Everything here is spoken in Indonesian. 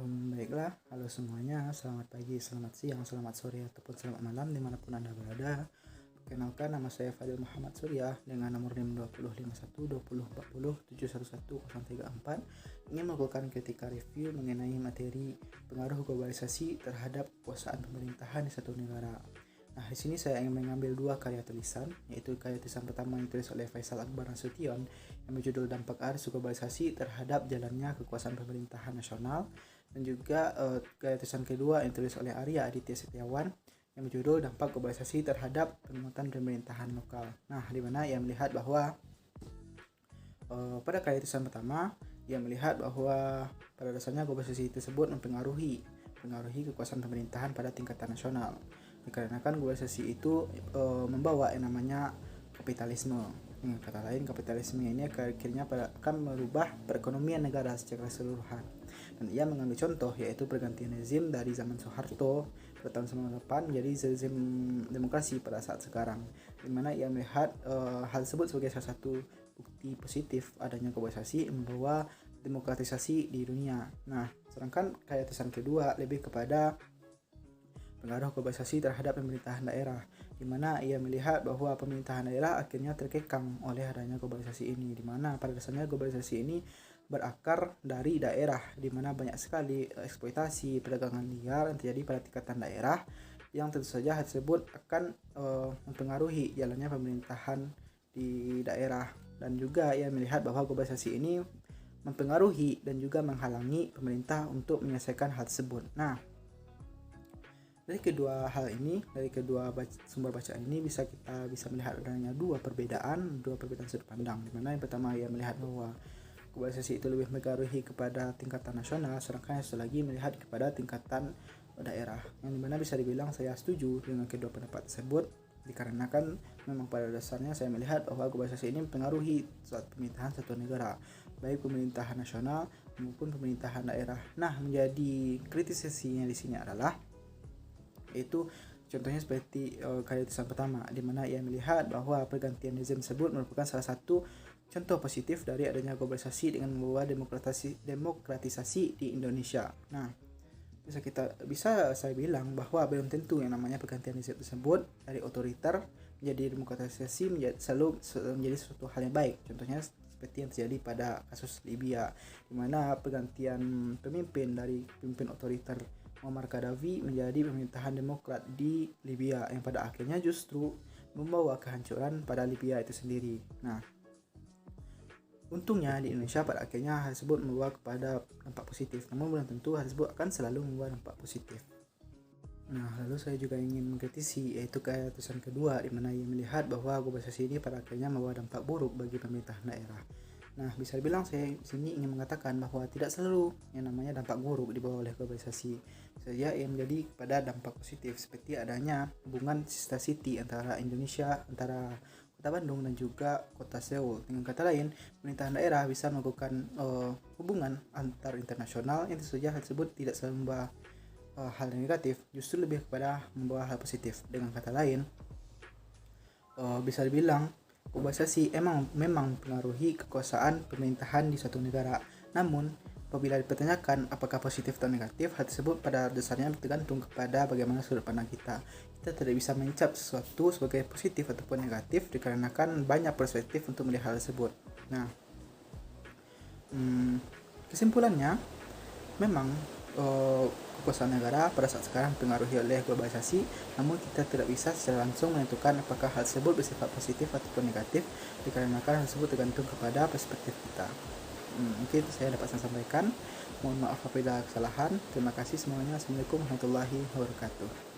Baiklah, halo semuanya, selamat pagi, selamat siang, selamat sore, ataupun selamat malam dimanapun Anda berada. Perkenalkan, nama saya Fadil Muhammad Surya dengan nomor NIM 20512040711034. Ingin melakukan kritika review mengenai materi pengaruh globalisasi terhadap kekuasaan pemerintahan di satu negara. Nah, di sini saya ingin mengambil dua karya tulisan, yaitu karya tulisan pertama yang ditulis oleh Faisal Akbar Nasution yang berjudul Dampak Arus Globalisasi Terhadap Jalannya Kekuasaan Pemerintahan Nasional, dan juga karya tulisan kedua yang ditulis oleh Arya Aditya Setiawan yang berjudul Dampak Globalisasi Terhadap Penguatan Pemerintahan Lokal. Nah, di mana ia melihat bahwa pada karya tulisan pertama ia melihat bahwa pada dasarnya globalisasi tersebut mempengaruhi kekuasaan pemerintahan pada tingkatan nasional. Dikarenakan globalisasi itu membawa yang namanya kapitalisme. Kata lain, kapitalisme ini akhirnya akan merubah perekonomian negara secara keseluruhan. Dan ia mengambil contoh yaitu pergantian rezim dari zaman Soeharto pada tahun 98 menjadi rezim demokrasi pada saat sekarang, di mana ia melihat hal tersebut sebagai salah satu bukti positif adanya globalisasi membawa demokratisasi di dunia. Nah, sedangkan karya tulisan kedua lebih kepada pengaruh globalisasi terhadap pemerintahan daerah, di mana ia melihat bahwa pemerintahan daerah akhirnya terkekang oleh adanya globalisasi ini, di mana pada dasarnya globalisasi ini berakar dari daerah, di mana banyak sekali eksploitasi perdagangan liar yang terjadi pada tingkatan daerah, yang tentu saja hal tersebut akan mempengaruhi jalannya pemerintahan di daerah. Dan juga ia melihat bahwa globalisasi ini mempengaruhi dan juga menghalangi pemerintah untuk menyelesaikan hal tersebut. Nah, dari kedua sumber bacaan ini kita bisa melihat adanya dua perbedaan sudut pandang, di mana yang pertama ia melihat bahwa globalisasi itu lebih mempengaruhi kepada tingkatan nasional, sedangkan yang satu lagi melihat kepada tingkatan daerah, yang dimana bisa dibilang saya setuju dengan kedua pendapat tersebut, dikarenakan memang pada dasarnya saya melihat bahwa globalisasi ini mempengaruhi suatu pemerintahan satu negara, baik pemerintahan nasional maupun pemerintahan daerah. Nah, menjadi kritisasinya di sini adalah yaitu contohnya seperti karya tulisan pertama, di mana ia melihat bahwa pergantian rezim tersebut merupakan salah satu contoh positif dari adanya globalisasi dengan membawa demokratisasi di Indonesia. Nah, bisa saya bilang bahwa belum tentu yang namanya pergantian rezim tersebut dari otoriter menjadi demokratisasi selalu menjadi suatu hal yang baik. Contohnya seperti yang terjadi pada kasus Libya, di mana pergantian pemimpin dari pemimpin otoriter Muammar Gaddafi menjadi pemerintahan demokrat di Libya, yang pada akhirnya justru membawa kehancuran pada Libya itu sendiri. Nah, untungnya di Indonesia pada akhirnya hal tersebut membawa kepada dampak positif, namun belum tentu hal tersebut akan selalu membawa dampak positif. Nah, lalu saya juga ingin mengkritisi yaitu karya tulisan kedua, di mana ia melihat bahwa globalisasi ini pada akhirnya membawa dampak buruk bagi pemerintahan daerah. Nah, bisa dibilang saya di sini ingin mengatakan bahwa tidak selalu yang namanya dampak buruk dibawa oleh globalisasi. Saja yang menjadi pada dampak positif, seperti adanya hubungan sister city antara Kota Bandung dan juga Kota Seoul. Dengan kata lain, pemerintahan daerah bisa melakukan hubungan antar internasional yang tentu saja hal tersebut tidak selalu membawa hal yang negatif, justru lebih kepada membawa hal positif. Dengan kata lain, bisa dibilang globalisasi memang mempengaruhi kekuasaan pemerintahan di suatu negara. Namun, apabila dipertanyakan apakah positif atau negatif, hal tersebut pada dasarnya tergantung kepada bagaimana sudut pandang kita. Kita tidak bisa mencap sesuatu sebagai positif ataupun negatif dikarenakan banyak perspektif untuk melihat hal tersebut. Nah, kesimpulannya, memang kekuasaan negara pada saat sekarang dipengaruhi oleh globalisasi, namun kita tidak bisa secara langsung menentukan apakah hal tersebut bersifat positif ataupun negatif, dikarenakan hal tersebut tergantung kepada perspektif kita. Mungkin saya dapat saya sampaikan. Mohon maaf apabila kesalahan. Terima kasih semuanya. Assalamualaikum warahmatullahi wabarakatuh.